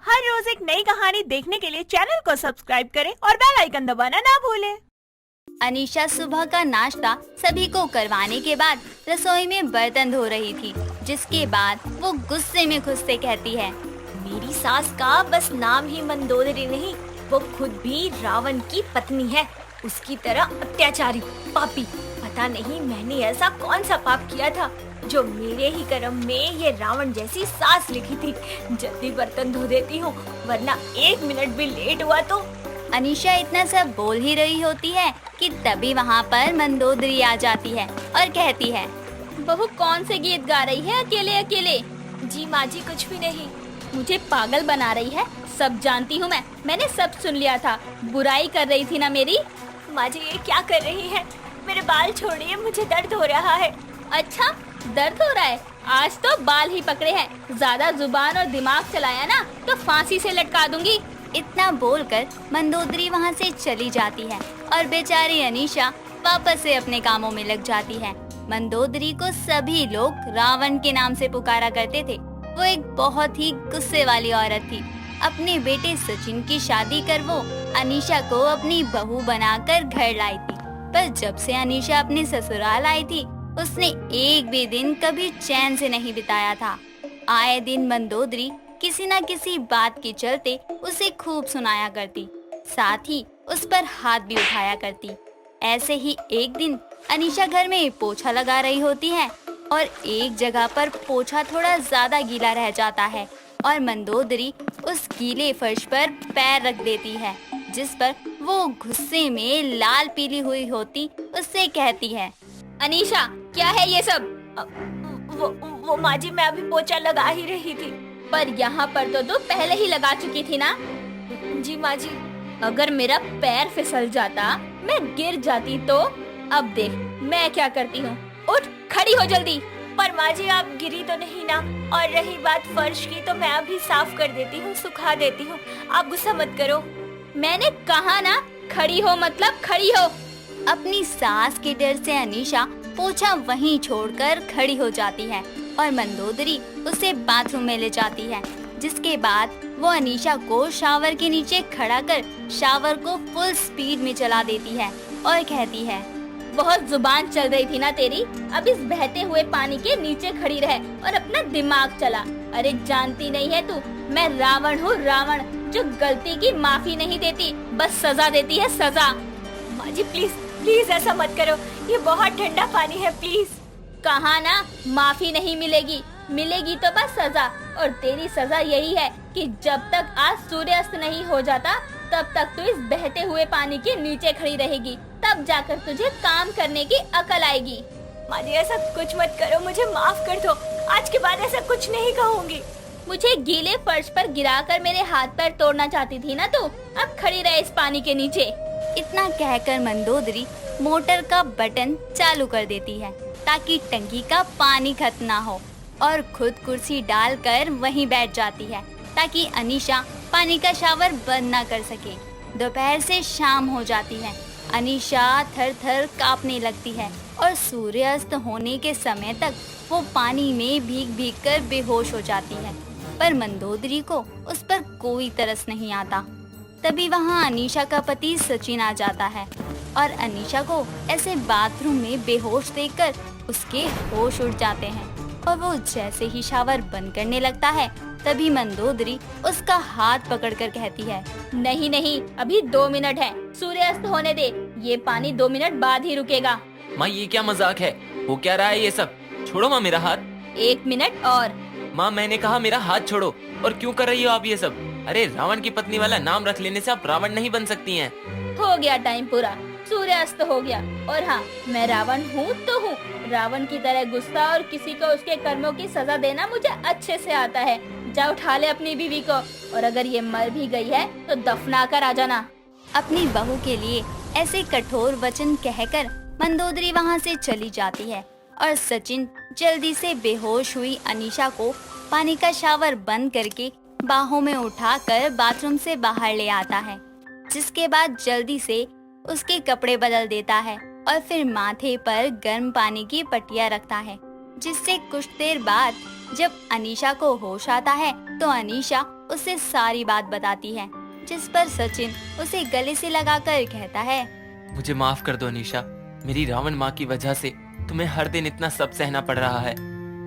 हर रोज एक नई कहानी देखने के लिए चैनल को सब्सक्राइब करें और बेल आइकन दबाना ना भूलें। अनीशा सुबह का नाश्ता सभी को करवाने के बाद रसोई में बर्तन धो रही थी, जिसके बाद वो गुस्से में खुद से कहती है, मेरी सास का बस नाम ही मंदोदरी नहीं, वो खुद भी रावण की पत्नी है। उसकी तरह अत्याचारी, पापी। पता नहीं मैंने ऐसा कौन सा पाप किया था जो मेरे ही कर्म में ये रावण जैसी सास लिखी थी। जल्दी बर्तन धो देती हूँ, वरना 1 मिनट भी लेट हुआ तो। अनीशा इतना सब बोल ही रही होती है कि तभी वहाँ पर मंदोदरी आ जाती है और कहती है, बहू कौन से गीत गा रही है अकेले अकेले? जी माँ जी, कुछ भी नहीं। मुझे पागल बना रही है, सब जानती हूँ मैंने सब सुन लिया था। बुराई कर रही थी ना मेरी। माँ जी ये क्या कर रही है? मेरे बाल छोड़िए, मुझे दर्द हो रहा है। अच्छा, दर्द हो रहा है? आज तो बाल ही पकड़े हैं। ज्यादा जुबान और दिमाग चलाया ना तो फांसी से लटका दूंगी। इतना बोलकर मंदोदरी वहाँ से चली जाती है और बेचारी अनीशा वापस से अपने कामों में लग जाती है। मंदोदरी को सभी लोग रावण के नाम से पुकारा करते थे। वो एक बहुत ही गुस्से वाली औरत थी। अपने बेटे सचिन की शादी कर वो अनीशा को अपनी बहू बनाकर घर लाई थी, पर जब से अनीशा अपने ससुराल आई थी उसने एक भी दिन कभी चैन से नहीं बिताया था। आए दिन मंदोदरी किसी न किसी बात के चलते उसे खूब सुनाया करती, साथ ही उस पर हाथ भी उठाया करती। ऐसे ही एक दिन अनीशा घर में पोछा लगा रही होती है और एक जगह पर पोछा थोड़ा ज्यादा गीला रह जाता है और मंदोदरी उस गीले फर्श पर पैर रख देती है, जिस पर वो गुस्से में लाल पीली हुई होती उससे कहती है, अनीशा क्या है ये सब? वो माँ जी, मैं अभी पोछा लगा ही रही थी। पर यहाँ पर तो तू पहले ही लगा चुकी थी ना। जी माँ जी। अगर मेरा पैर फिसल जाता, मैं गिर जाती तो? अब देख मैं क्या करती हूँ। उठ, खड़ी हो जल्दी। पर माँ जी आप गिरी तो नहीं ना? और रही बात फर्श की, तो मैं अभी साफ कर देती हूँ, सुखा देती हूँ, आप गुस्सा मत करो। मैंने कहा ना खड़ी हो, मतलब खड़ी हो। अपनी सास के डर से अनीशा पोछा वहीं छोड़कर खड़ी हो जाती है और मंदोदरी उसे बाथरूम में ले जाती है, जिसके बाद वो अनीशा को शावर के नीचे खड़ा कर शावर को फुल स्पीड में चला देती है और कहती है, बहुत जुबान चल रही थी ना तेरी, अब इस बहते हुए पानी के नीचे खड़ी रहे और अपना दिमाग चला। अरे जानती नहीं है तू, मैं रावण हूँ, रावण, जो गलती की माफी नहीं देती, बस सजा देती है, सजा। माँ जी प्लीज प्लीज ऐसा मत करो, ये बहुत ठंडा पानी है, प्लीज। कहा ना माफी नहीं मिलेगी, मिलेगी तो बस सजा। और तेरी सजा यही है कि जब तक आज सूर्यास्त नहीं हो जाता तब तक तू इस बहते हुए पानी के नीचे खड़ी रहेगी, तब जाकर तुझे काम करने की अकल आएगी। माँ जी ऐसा कुछ मत करो, मुझे माफ कर दो, आज के बाद ऐसा कुछ नहीं कहूँगी। मुझे गीले फर्श पर गिराकर मेरे हाथ पैर तोड़ना चाहती थी ना तू, अब खड़ी रहे इस पानी के नीचे। इतना कहकर मंदोदरी मोटर का बटन चालू कर देती है ताकि टंकी का पानी खत्म ना हो और खुद कुर्सी डालकर वहीं बैठ जाती है ताकि अनीशा पानी का शावर बंद ना कर सके। दोपहर से शाम हो जाती है। अनीशा थर थर कांपने लगती है और सूर्यास्त होने के समय तक वो पानी में भीग भीग कर बेहोश हो जाती है, पर मंदोदरी को उस पर कोई तरस नहीं आता। तभी वहाँ अनीशा का पति सचिन आ जाता है और अनीशा को ऐसे बाथरूम में बेहोश देखकर उसके होश उड़ जाते हैं और वो जैसे ही शावर बंद करने लगता है तभी मंदोदरी उसका हाथ पकड़कर कहती है, नहीं नहीं, अभी 2 मिनट है, सूर्यास्त होने दे, ये पानी 2 मिनट बाद ही रुकेगा। माँ ये क्या मजाक है? हो क्या रहा है ये सब? छोड़ो माँ मेरा हाथ। 1 मिनट और। माँ मैंने कहा मेरा हाथ छोड़ो। और क्यों कर रही हो आप ये सब? अरे रावण की पत्नी वाला नाम रख लेने से आप रावण नहीं बन सकती हैं। हो गया टाइम पूरा, सूर्यास्त हो गया। और हाँ, मैं रावण हूँ तो हूँ, रावण की तरह गुस्सा और किसी को उसके कर्मों की सजा देना मुझे अच्छे से आता है। जा उठा ले अपनी बीवी को, और अगर ये मर भी गई है तो दफना कर आ जाना। अपनी बहू के लिए ऐसे कठोर वचन कहकर मंदोदरी वहाँ से चली जाती है और सचिन जल्दी से बेहोश हुई अनीशा को पानी का शावर बंद करके बाहों में उठाकर बाथरूम से बाहर ले आता है, जिसके बाद जल्दी से उसके कपड़े बदल देता है और फिर माथे पर गर्म पानी की पट्टियां रखता है, जिससे कुछ देर बाद जब अनीशा को होश आता है तो अनीशा उसे सारी बात बताती है, जिस पर सचिन उसे गले से लगाकर कहता है, मुझे माफ कर दो अनीशा, मेरी रावण माँ की वजह से तुम्हें हर दिन इतना सब सहना पड़ रहा है।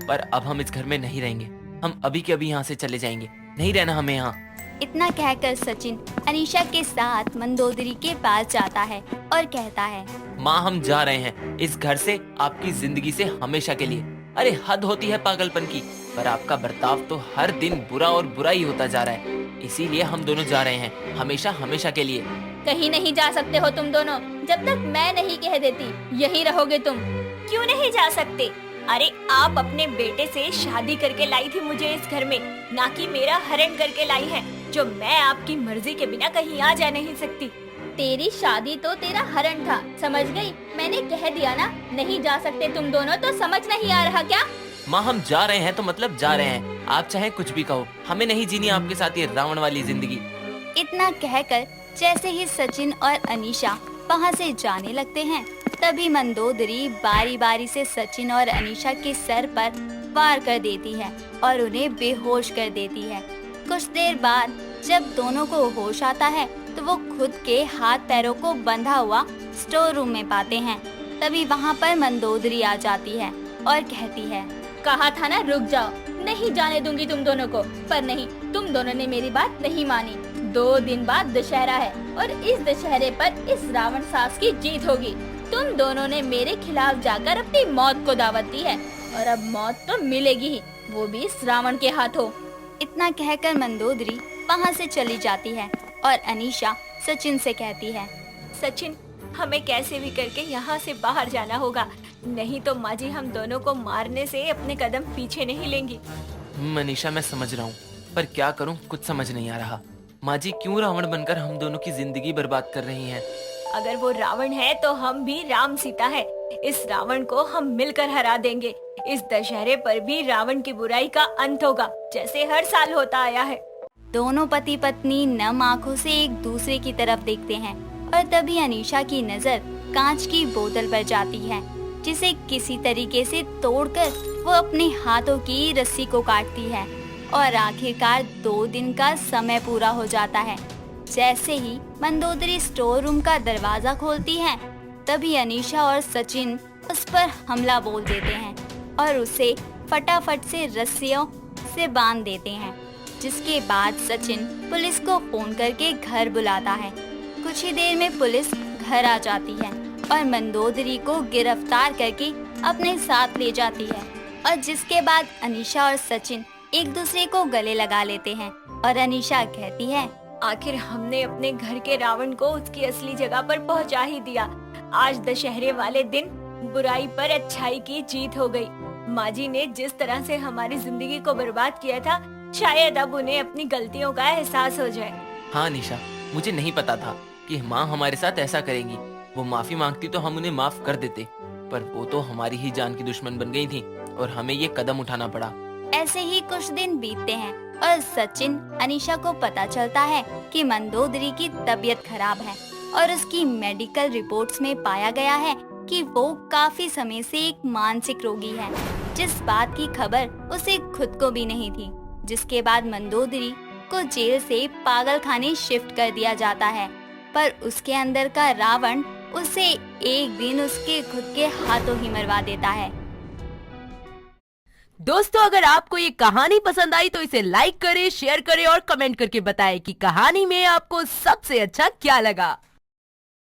पर अब हम इस घर में नहीं रहेंगे, हम अभी के अभी यहाँ से चले जाएंगे, नहीं रहना हमें यहाँ। इतना कहकर सचिन अनीशा के साथ मंदोदरी के पास जाता है और कहता है, माँ हम जा रहे हैं इस घर से, आपकी जिंदगी से हमेशा के लिए। अरे हद होती है पागलपन की, पर आपका बर्ताव तो हर दिन बुरा और बुरा ही होता जा रहा है, इसीलिए हम दोनों जा रहे हैं हमेशा हमेशा के लिए। कहीं नहीं जा सकते हो तुम दोनों, जब तक मैं नहीं कह देती यहीं रहोगे तुम। क्यों नहीं जा सकते? अरे आप अपने बेटे से शादी करके लाई थी मुझे इस घर में, ना कि मेरा हरण करके लाई है, जो मैं आपकी मर्जी के बिना कहीं आ जा नहीं सकती। तेरी शादी तो तेरा हरण था, समझ गई? मैंने कह दिया ना, नहीं जा सकते तुम दोनों, तो समझ नहीं आ रहा क्या? माँ हम जा रहे हैं तो मतलब जा रहे हैं, आप चाहे कुछ भी कहो, हमें नहीं जीनी आपके साथ ये रावण वाली जिंदगी। इतना कहकर जैसे ही सचिन और अनीशा वहाँ से जाने लगते हैं, तभी मंदोदरी बारी बारी से सचिन और अनीशा के सर पर वार कर देती है और उन्हें बेहोश कर देती है। कुछ देर बाद जब दोनों को होश आता है तो वो खुद के हाथ पैरों को बंधा हुआ स्टोर रूम में पाते हैं। तभी वहाँ पर मंदोदरी आ जाती है और कहती है, कहा था ना रुक जाओ, नहीं जाने दूंगी तुम दोनों को, पर नहीं, तुम दोनों ने मेरी बात नहीं मानी। 2 दिन बाद दशहरा है और इस दशहरे पर इस रावण सास की जीत होगी। तुम दोनों ने मेरे खिलाफ जाकर अपनी मौत को दावत दी है और अब मौत तो मिलेगी ही, वो भी इस रावण के हाथों। इतना कहकर मंदोदरी वहाँ से चली जाती है और अनीशा सचिन से कहती है, सचिन हमें कैसे भी करके यहाँ से बाहर जाना होगा, नहीं तो माँ जी हम दोनों को मारने से अपने कदम पीछे नहीं लेंगी। मनीषा मैं समझ रहा हूँ, पर क्या करूँ कुछ समझ नहीं आ रहा। माँ जी क्यों रावण बनकर हम दोनों की जिंदगी बर्बाद कर रही हैं? अगर वो रावण है तो हम भी राम सीता है, इस रावण को हम मिलकर हरा देंगे। इस दशहरे पर भी रावण की बुराई का अंत होगा, जैसे हर साल होता आया है। दोनों पति पत्नी नम आंखों से एक दूसरे की तरफ देखते हैं और तभी अनीशा की नजर कांच की बोतल पर जाती है, जिसे किसी तरीके से तोड़कर वो अपने हाथों की रस्सी को काटती है और आखिरकार 2 दिन का समय पूरा हो जाता है। जैसे ही मंदोदरी स्टोर रूम का दरवाजा खोलती है, तभी अनीशा और सचिन उस पर हमला बोल देते हैं और उसे फटाफट से रस्सियों से बांध देते हैं। जिसके बाद सचिन पुलिस को फोन करके घर बुलाता है। कुछ ही देर में पुलिस घर आ जाती है और मंदोदरी को गिरफ्तार करके अपने साथ ले जाती है और जिसके बाद अनीशा और सचिन एक दूसरे को गले लगा लेते हैं और अनीशा कहती है, आखिर हमने अपने घर के रावण को उसकी असली जगह पर पहुंचा ही दिया। आज दशहरे वाले दिन बुराई पर अच्छाई की जीत हो गई। माँ जी ने जिस तरह से हमारी जिंदगी को बर्बाद किया था, शायद अब उन्हें अपनी गलतियों का एहसास हो जाए। हाँ निशा, मुझे नहीं पता था कि माँ हमारे साथ ऐसा करेंगी। वो माफी मांगती तो हम उन्हें माफ कर देते, पर वो तो हमारी ही जान की दुश्मन बन गई थी और हमें ये कदम उठाना पड़ा। ऐसे ही कुछ दिन बीतते हैं और सचिन अनीशा को पता चलता है कि मंदोदरी की तबीयत खराब है और उसकी मेडिकल रिपोर्ट्स में पाया गया है कि वो काफी समय से एक मानसिक रोगी है, जिस बात की खबर उसे खुद को भी नहीं थी। जिसके बाद मंदोदरी को जेल से पागल खाने शिफ्ट कर दिया जाता है, पर उसके अंदर का रावण उसे एक दिन उसके खुद के हाथों ही मरवा देता है। दोस्तों अगर आपको ये कहानी पसंद आई तो इसे लाइक करें, शेयर करें और कमेंट करके बताएं कि कहानी में आपको सबसे अच्छा क्या लगा।